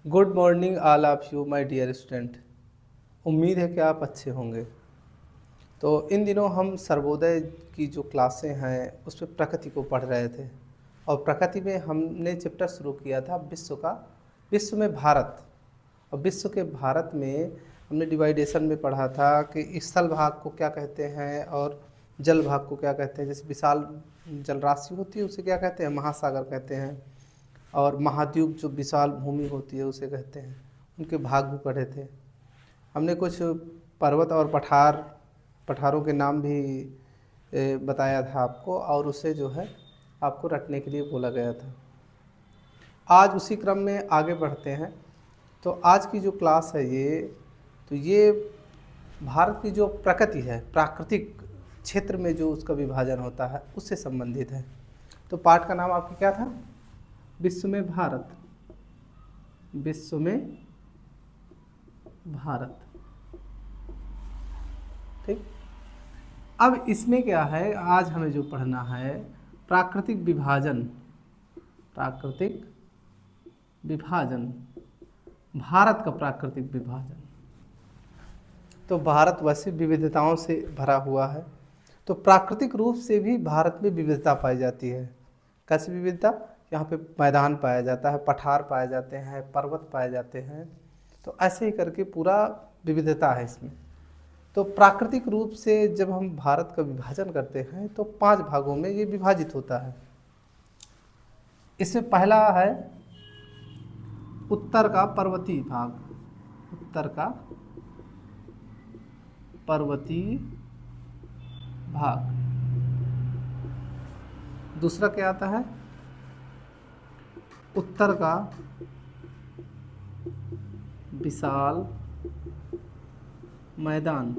Good morning all of you my dear student. उम्मीद है कि आप अच्छे होंगे। तो इन दिनों हम सर्वोदय की जो क्लासें हैं उस पर प्रकृति को पढ़ रहे थे और प्रकृति में हमने चैप्टर शुरू किया था विश्व का। विश्व में भारत, और विश्व के भारत में हमने डिवाइडेशन में पढ़ा था कि स्थल भाग को क्या कहते हैं और जल भाग को क्या कहते हैं। जैसे विशाल जल राशि होती है उसे क्या कहते हैं, महासागर कहते हैं, और महाद्वीप जो विशाल भूमि होती है उसे कहते हैं। उनके भाग भी पढ़े थे हमने। कुछ पर्वत और पठारों के नाम भी बताया था आपको, और उसे जो है आपको रटने के लिए बोला गया था। आज उसी क्रम में आगे बढ़ते हैं। तो आज की जो क्लास है ये भारत की जो प्रकृति है, प्राकृतिक क्षेत्र में जो उसका विभाजन होता है उससे संबंधित है। तो पाठ का नाम आपका क्या था? विश्व में भारत। विश्व में भारत, ठीक। अब इसमें क्या है, आज हमें जो पढ़ना है प्राकृतिक विभाजन। प्राकृतिक विभाजन, भारत का प्राकृतिक विभाजन। तो भारत वैसे विविधताओं से भरा हुआ है, तो प्राकृतिक रूप से भी भारत में विविधता पाई जाती है। कैसी विविधता? यहाँ पे मैदान पाया जाता है, पठार पाए जाते हैं, पर्वत पाए जाते हैं। तो ऐसे ही करके पूरा विविधता है इसमें। तो प्राकृतिक रूप से जब हम भारत का विभाजन करते हैं तो 5 भागों में ये विभाजित होता है। इसमें पहला है उत्तर का पर्वतीय भाग। उत्तर का पर्वतीय भाग। दूसरा क्या आता है? उत्तर का विशाल मैदान।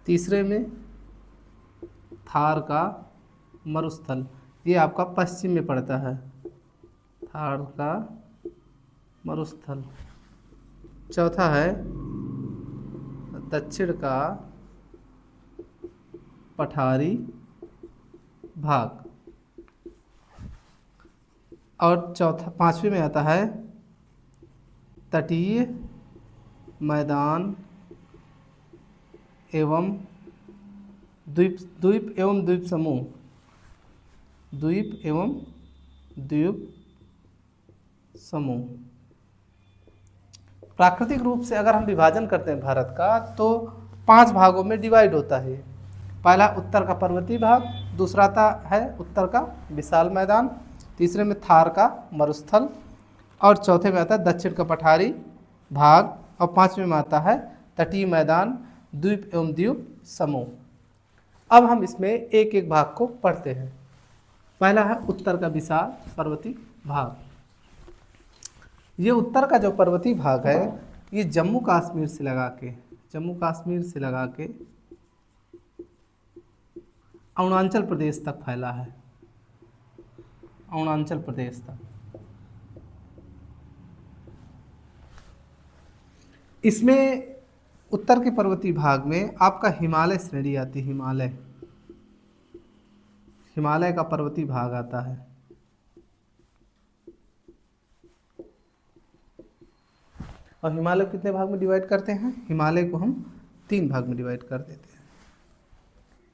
तीसरे में थार का मरुस्थल, ये आपका पश्चिम में पड़ता है, थार का मरुस्थल। चौथा है दक्षिण का पठारी भाग। और पांचवें में आता है तटीय मैदान एवं द्वीप एवं द्वीप समूह। द्वीप एवं द्वीप समूह। प्राकृतिक रूप से अगर हम विभाजन करते हैं भारत का तो 5 भागों में डिवाइड होता है। पहला उत्तर का पर्वतीय भाग, दूसरा आता है उत्तर का विशाल मैदान, तीसरे में थार का मरुस्थल, और चौथे में आता है दक्षिण का पठारी भाग, और पांचवें में आता है तटीय मैदान, द्वीप एवं द्वीप समूह। अब हम इसमें एक एक भाग को पढ़ते हैं। पहला है उत्तर का विशाल पर्वतीय भाग। ये उत्तर का जो पर्वतीय भाग है ये जम्मू कश्मीर से लगा के अरुणाचल प्रदेश तक फैला है। अरुणाचल प्रदेश तक। इसमें उत्तर के पर्वतीय भाग में आपका हिमालय श्रेणी आती है। हिमालय का पर्वतीय भाग आता है। और हिमालय को कितने भाग में डिवाइड करते हैं? हिमालय को हम 3 भाग में डिवाइड कर देते हैं।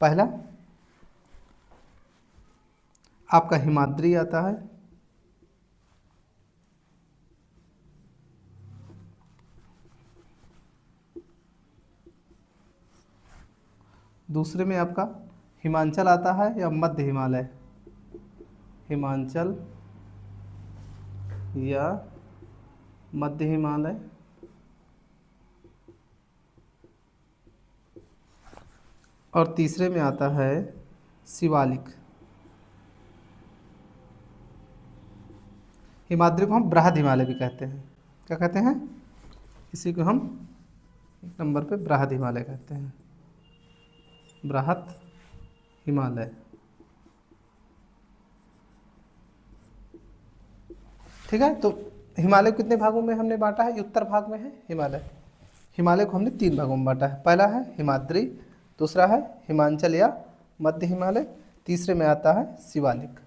पहला आपका हिमाद्री आता है, दूसरे में आपका हिमाचल आता है या मध्य हिमालय, हिमाचल या मध्य हिमालय, और तीसरे में आता है शिवालिक। हिमाद्री को हम बृहद हिमालय भी कहते हैं। क्या कहते हैं? इसी को हम एक नंबर पे बृहद हिमालय कहते हैं। बृहद हिमालय, ठीक है। तो हिमालय कितने भागों में हमने बांटा है? उत्तर भाग में है हिमालय। हिमालय को हमने 3 भागों में बांटा है। पहला है हिमाद्री, दूसरा है हिमाचल या मध्य हिमालय, तीसरे में आता है शिवालिक।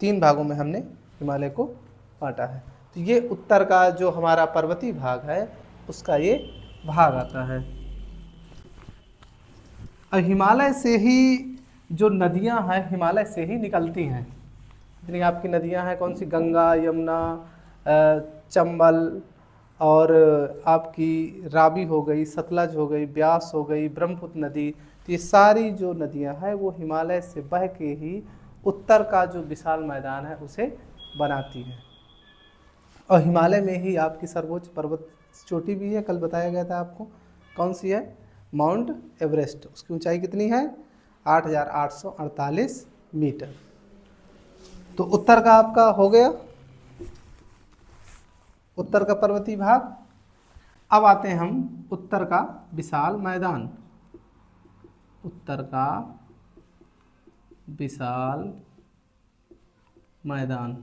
3 भागों में हमने हिमालय को बांटा है। तो ये उत्तर का जो हमारा पर्वतीय भाग है उसका ये भाग आता है। और हिमालय से ही जो नदियां हैं हिमालय से ही निकलती हैं। जितनी आपकी नदियां हैं, कौन सी, गंगा, यमुना, चंबल और आपकी रावी हो गई, सतलज हो गई, ब्यास हो गई, ब्रह्मपुत्र नदी, तो ये सारी जो नदियां हैं वो हिमालय से बह के ही उत्तर का जो विशाल मैदान है उसे बनाती है। और हिमालय में ही आपकी सर्वोच्च पर्वत चोटी भी है, कल बताया गया था आपको, कौन सी है, माउंट एवरेस्ट। उसकी ऊंचाई कितनी है, 8,848 मीटर। तो उत्तर का आपका हो गया, उत्तर का पर्वतीय भाग। अब आते हैं हम उत्तर का विशाल मैदान। उत्तर का विशाल मैदान,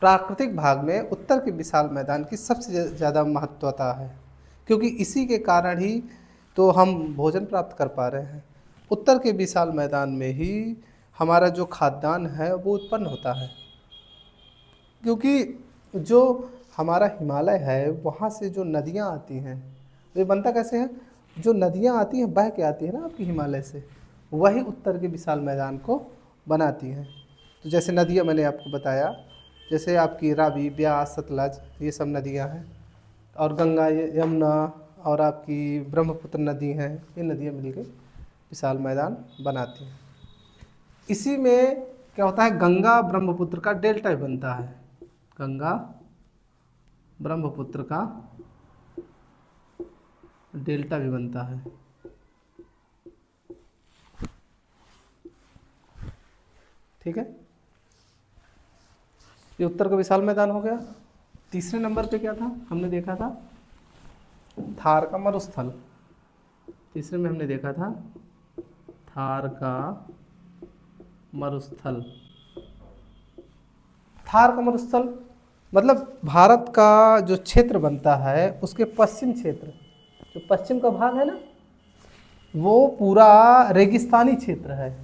प्राकृतिक भाग में उत्तर के विशाल मैदान की सबसे ज़्यादा महत्वता है, क्योंकि इसी के कारण ही तो हम भोजन प्राप्त कर पा रहे हैं। उत्तर के विशाल मैदान में ही हमारा जो खाद्यान्न है वो उत्पन्न होता है, क्योंकि जो हमारा हिमालय है वहाँ से जो नदियाँ आती हैं, ये बनता कैसे है, जो नदियाँ आती हैं बह के आती है ना आपकी हिमालय से, वही उत्तर के विशाल मैदान को बनाती हैं। तो जैसे नदियाँ मैंने आपको बताया, जैसे आपकी रावी, ब्यास, सतलज, ये सब नदियाँ हैं, और गंगा, यमुना और आपकी ब्रह्मपुत्र नदी हैं, ये नदियाँ मिलकर विशाल मैदान बनाती हैं। इसी में क्या होता है, गंगा ब्रह्मपुत्र का डेल्टा बनता है, गंगा ब्रह्मपुत्र का डेल्टा भी बनता है। ठीक है, ये उत्तर का विशाल मैदान हो गया। तीसरे नंबर पे क्या था, हमने देखा था थार का मरुस्थल। तीसरे में हमने देखा था थार का मरुस्थल। थार का मरुस्थल मतलब भारत का जो क्षेत्र बनता है उसके पश्चिम क्षेत्र, जो पश्चिम का भाग है ना, वो पूरा रेगिस्तानी क्षेत्र है,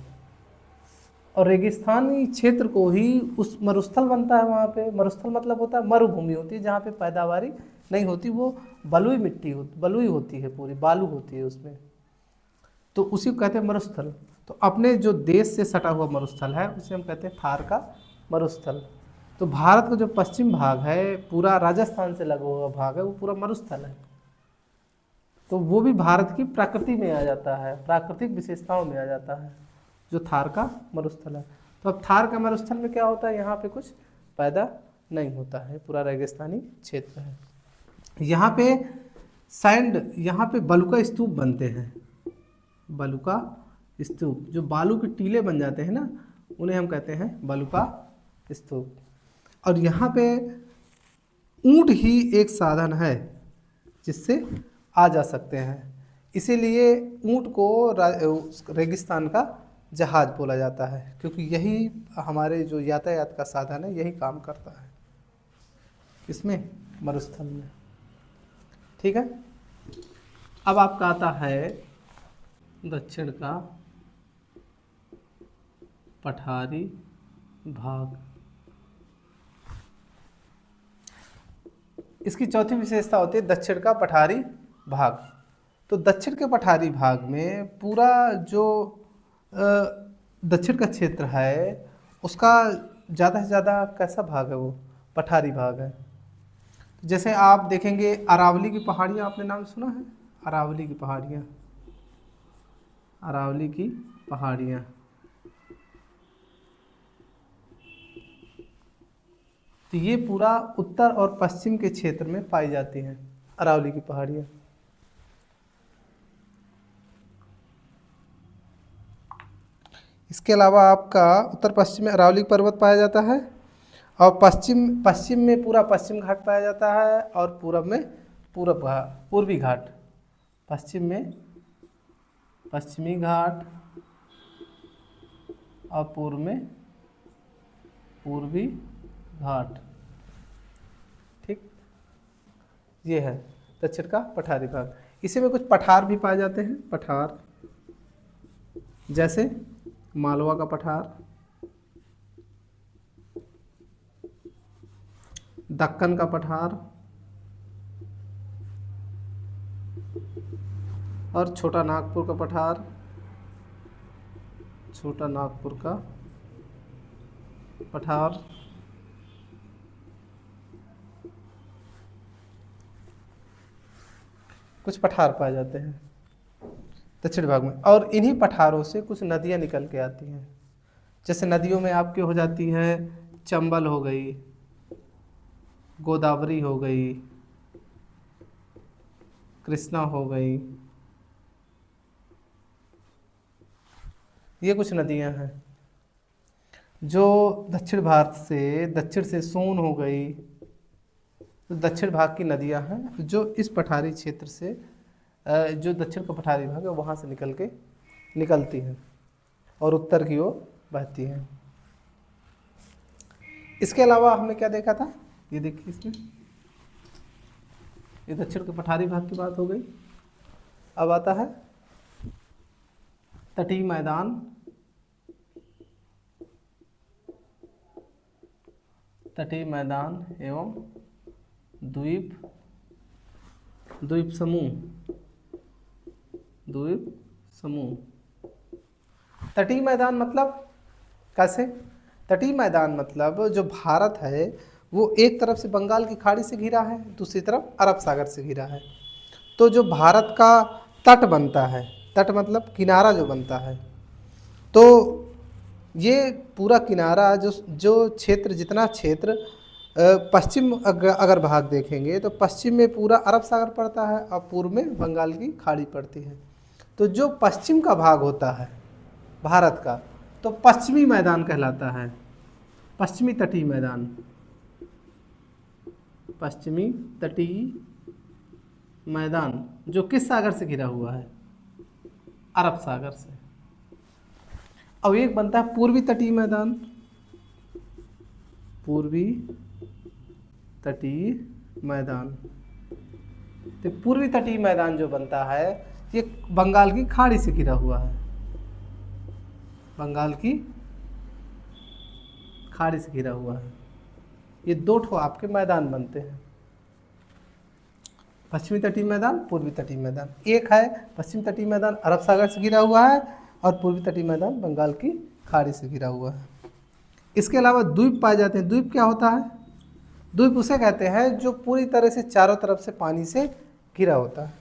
और रेगिस्तानी क्षेत्र को ही उस मरुस्थल बनता है। वहाँ पे मरुस्थल मतलब होता है मरुभूमि होती है, जहाँ पे पैदावारी नहीं होती, वो बलुई मिट्टी बलुई होती है, पूरी बालू होती है उसमें, तो उसी को कहते हैं मरुस्थल। तो अपने जो देश से सटा हुआ मरुस्थल है उसे हम कहते हैं थार का मरुस्थल। तो भारत का जो पश्चिम भाग है, पूरा राजस्थान से लगा हुआ भाग है, वो पूरा मरुस्थल है। तो वो भी भारत की प्रकृति में आ जाता है, प्राकृतिक विशेषताओं में आ जाता है, जो थार का मरुस्थल है। तो अब थार का मरुस्थल में क्या होता है, यहाँ पे कुछ पैदा नहीं होता है, पूरा रेगिस्तानी क्षेत्र है। यहाँ पे सैंड, यहाँ पे बालू स्तूप बनते हैं, बालू का स्तूप, जो बालू के टीले बन जाते हैं ना, उन्हें हम कहते हैं बालू का स्तूप। और यहाँ पे ऊंट ही एक साधन है जिससे आ जा सकते हैं, इसीलिए ऊंट को रेगिस्तान का जहाज बोला जाता है, क्योंकि यही हमारे जो यातायात का साधन है, यही काम करता है इसमें, मरुस्थल में। ठीक है, अब आपका आता है दक्षिण का पठारी भाग। इसकी चौथी विशेषता होती है दक्षिण का पठारी भाग। तो दक्षिण के पठारी भाग में पूरा जो दक्षिण का क्षेत्र है उसका ज़्यादा से ज़्यादा कैसा भाग है, वो पठारी भाग है। जैसे आप देखेंगे अरावली की पहाड़ियाँ, आपने नाम सुना है, अरावली की पहाड़ियाँ, अरावली की पहाड़ियाँ, तो ये पूरा उत्तर और पश्चिम के क्षेत्र में पाई जाती हैं अरावली की पहाड़ियाँ। इसके अलावा आपका उत्तर पश्चिम में अरावली पर्वत पाया जाता है, और पश्चिम में पूरा पश्चिम घाट पाया जाता है, और पूरब में पूर्वी घाट। पश्चिम में पश्चिमी घाट और पूर्व में पूर्वी घाट। ठीक, ये है दक्षिण का पठारी भाग। इसी में कुछ पठार भी पाए जाते हैं, पठार जैसे मालवा का पठार, दक्कन का पठार और छोटा नागपुर का पठार, छोटा नागपुर का पठार, कुछ पठार पाए जाते हैं दक्षिण भाग में। और इन्हीं पठारों से कुछ नदियाँ निकल के आती हैं। जैसे नदियों में आपके हो जाती है चंबल हो गई, गोदावरी हो गई, कृष्णा हो गई, ये कुछ नदियां हैं जो दक्षिण भारत से, दक्षिण से सोन हो गई, तो दक्षिण भाग की नदियां हैं जो इस पठारी क्षेत्र से, जो दक्षिण का पठारी भाग है वहाँ से निकलती हैं और उत्तर की ओर बहती हैं। इसके अलावा हमने क्या देखा था, ये देखिए इसमें, ये दक्षिण के पठारी भाग की बात हो गई। अब आता है तटीय मैदान, तटीय मैदान एवं द्वीप समूह। तटीय मैदान मतलब कैसे? तटीय मैदान मतलब जो भारत है वो एक तरफ से बंगाल की खाड़ी से घिरा है, दूसरी तरफ अरब सागर से घिरा है। तो जो भारत का तट बनता है, तट मतलब किनारा जो बनता है, तो ये पूरा किनारा जो क्षेत्र, जितना क्षेत्र पश्चिम अगर भाग देखेंगे तो पश्चिम में पूरा अरब सागर पड़ता है और पूर्व में बंगाल की खाड़ी पड़ती है। तो जो पश्चिम का भाग होता है भारत का, तो पश्चिमी मैदान कहलाता है, पश्चिमी तटीय मैदान, पश्चिमी तटीय मैदान जो किस सागर से घिरा हुआ है? अरब सागर से। अब एक बनता है पूर्वी तटीय मैदान, पूर्वी तटीय मैदान। तो पूर्वी तटीय मैदान जो बनता है ये बंगाल की खाड़ी से घिरा हुआ है, बंगाल की खाड़ी से घिरा हुआ है। ये दो ठो आपके मैदान बनते हैं, पश्चिमी तटीय मैदान, पूर्वी तटीय मैदान। एक है पश्चिम तटीय मैदान अरब सागर से घिरा हुआ है और पूर्वी तटीय मैदान बंगाल की खाड़ी से घिरा हुआ है। इसके अलावा द्वीप पाए जाते हैं। द्वीप क्या होता है? द्वीप उसे कहते हैं जो पूरी तरह से चारों तरफ से पानी से घिरा होता है।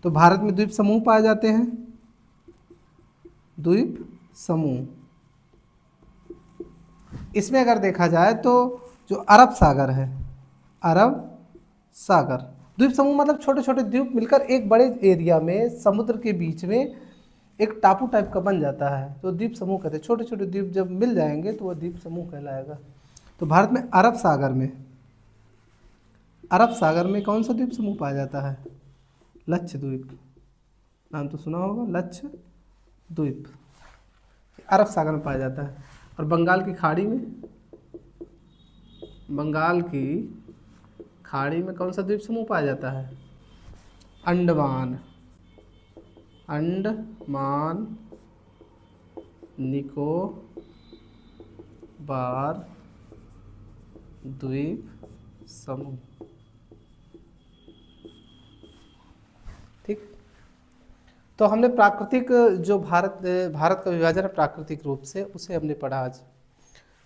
तो भारत में द्वीप समूह पाए जाते हैं, द्वीप समूह। इसमें अगर देखा जाए तो जो अरब सागर है, अरब सागर, द्वीप समूह मतलब छोटे छोटे द्वीप मिलकर एक बड़े एरिया में समुद्र के बीच में एक टापू टाइप का बन जाता है, तो द्वीप समूह कहते हैं। छोटे छोटे द्वीप जब मिल जाएंगे तो वह द्वीप समूह कहलाएगा। तो भारत में अरब सागर में कौन सा द्वीप समूह पाया जाता है? लक्षद्वीप, नाम तो सुना होगा, लक्षद्वीप अरब सागर में पाया जाता है। और बंगाल की खाड़ी में कौन सा द्वीप समूह पाया जाता है? अंडमान निकोबार द्वीप समूह। ठीक, तो हमने प्राकृतिक जो भारत का विभाजन है प्राकृतिक रूप से, उसे हमने पढ़ा आज।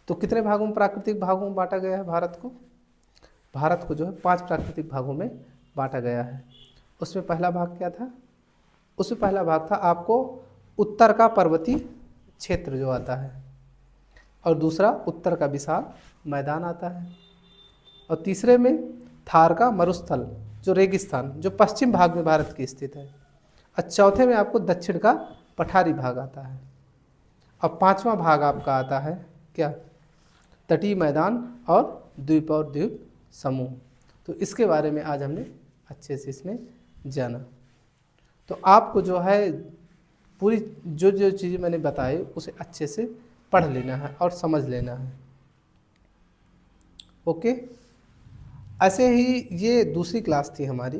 तो कितने भागों में, प्राकृतिक भागों में बांटा गया है भारत को जो है 5 प्राकृतिक भागों में बांटा गया है। उसमें पहला भाग क्या था? उसमें पहला भाग था आपको उत्तर का पर्वतीय क्षेत्र जो आता है, और दूसरा उत्तर का विशाल मैदान आता है, और तीसरे में थार का मरुस्थल जो रेगिस्तान जो पश्चिम भाग में भारत की स्थित है, और चौथे में आपको दक्षिण का पठारी भाग आता है, और 5वां भाग आपका आता है क्या? तटीय मैदान और द्वीप समूह। तो इसके बारे में आज हमने अच्छे से इसमें जाना। तो आपको जो है पूरी जो चीज़ें मैंने बताई उसे अच्छे से पढ़ लेना है और समझ लेना है। ओके, ऐसे ही ये दूसरी क्लास थी हमारी।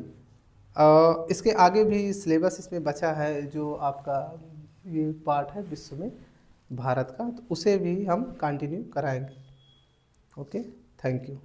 इसके आगे भी सिलेबस इसमें बचा है, जो आपका ये पार्ट है विश्व में भारत का, तो उसे भी हम कंटिन्यू कराएंगे। Okay, thank you.